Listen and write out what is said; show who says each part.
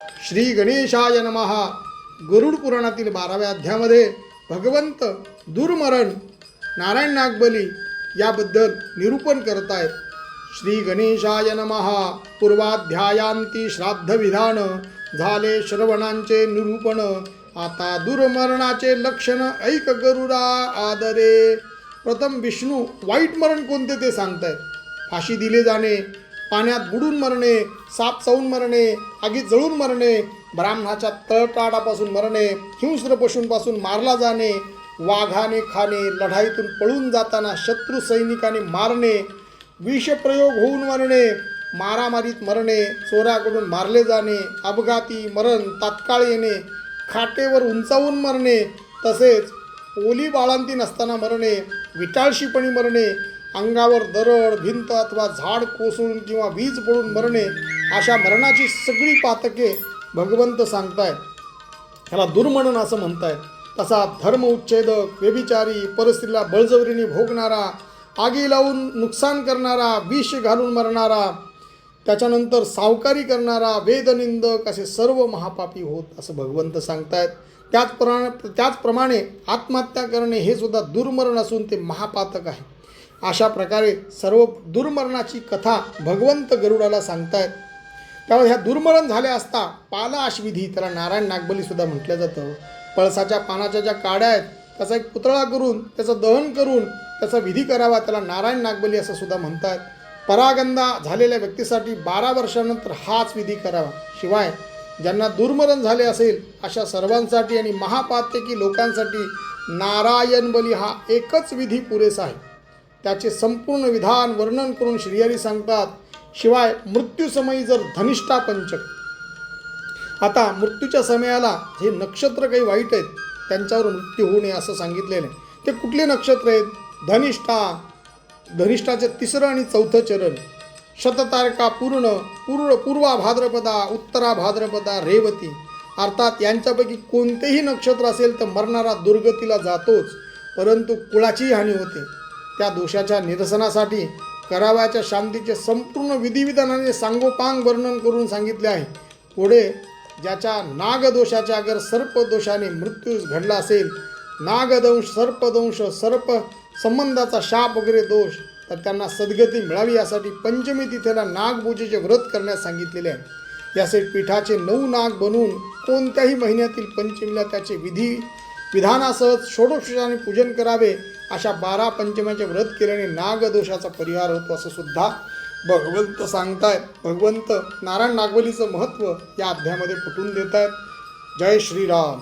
Speaker 1: श्री गणेशाय नमः. गरुड पुराणातील 12व्या अध्यायामध्ये भगवंत दुर्मरण नारायण नागबली याबद्दल निरूपण करत आहेत. श्री गणेशाय नमः. पूर्वाध्यायांती श्राद्ध विधान झाले श्रवणांचे निरूपण. आता दुर्मरणाचे लक्षण ऐक गरुडा आदरे. प्रथम विष्णू वाईट मरण कोणते ते सांगतायत. फाशी दिले जाणे, पाण्यात बुडून मरणे, साप चावून मरणे, आगीत जळून मरणे, ब्राह्मणाच्या तळटाडापासून मरणे, हिंस्र पशूंपासून मारला जाणे, वाघाने खाणे, लढाईतून पळून जाताना शत्रू सैनिकाने मारणे, विषप्रयोग होऊन मरणे, मारामारीत मरणे, चोराकडून मारले जाणे, अपघाती मरण तात्काळ येणे, खाटेवर उंचावून मरणे, तसेच ओली बाळंती नसताना मरणे, विटाळशीपणी मरणे, अंगावर दरड भिंत अथवा झाड कोसळून किंवा वीज पडून मरणे, अशा मरणाची सगळी पातके भगवंत सांगतायत. ह्याला दुर्मरण असं म्हणतायत. तसा धर्म उच्छेदक, व्यभिचारी, परस्त्रीला बळजबरीने भोगणारा, आगी लावून नुकसान करणारा, विष घालून मरणारा, त्याच्यानंतर सावकारी करणारा, वेदनिंदक असे सर्व महापापी होत असं भगवंत सांगतायत. त्याचप्रमाणे आत्महत्या करणे हे सुद्धा दुर्मरण असून ते महापातक आहे. अशा प्रकारे सर्व दुर्मरणाची कथा भगवंत गरुडाला सांगतायत. त्यामुळे ह्या दुर्मरण झाल्या असता पालाशविधी, त्याला नारायण नागबलीसुद्धा म्हटलं जातं. पळसाच्या पानाच्या ज्या काड्या आहेत त्याचा एक पुतळा करून त्याचं दहन करून त्याचा विधी करावा, त्याला नारायण नागबली असं सुद्धा म्हणतात. परागंदा झालेल्या व्यक्तीसाठी 12 वर्षानंतर हाच विधी करावा. शिवाय ज्यांना दुर्मरण झाले असेल अशा सर्वांसाठी आणि महापातकी लोकांसाठी नारायण बली हा एकच विधी पुरेसा आहे. त्याचे संपूर्ण विधान वर्णन करून श्रीहरी सांगतात. शिवाय मृत्यूसमयी जर धनिष्ठा पंचक, आता मृत्यूच्या समयाला हे नक्षत्र काही वाईट आहेत त्यांच्यावर मृत्यू होऊ नये असं सांगितलेलं आहे. ते कुठले नक्षत्र आहेत? धनिष्ठा, धनिष्ठाचे 3रं आणि 4थं चरण, शततारका पूर्वा भाद्रपदा, उत्तरा भाद्रपदा, रेवती. अर्थात यांच्यापैकी कोणतेही नक्षत्र असेल तर मरणारा दुर्गतीला जातोच, परंतु कुळाचीही हानी होते. त्या दोषाच्या निरसनासाठी करावयाच्या शांतीचे संपूर्ण विधिविधानाने सांगोपांग वर्णन करून सांगितले आहे. पुढे ज्याच्या नागदोषाच्या अगर सर्पदोषाने मृत्यू घडला असेल, नागदंश, सर्पदंश, सर्प संबंधाचा शाप वगैरे दोष, तर त्यांना सद्गती मिळावी यासाठी पंचमी तिथेला नागपूजेचे व्रत करण्यास सांगितलेले आहे. याचे पीठाचे 9 नाग बनवून कोणत्याही महिन्यातील पंचमीला त्याचे विधानासह षोडशोपचाराने पूजन करावे. अशा 12 पंचम्यांचे व्रत केल्याने नागदोषाचा परिहार होतो असं सुद्धा भगवंत सांगतायत. भगवंत नारायण नागबलीचं महत्त्व या अध्यायामध्ये पटवून देत आहेत. जय श्रीराम.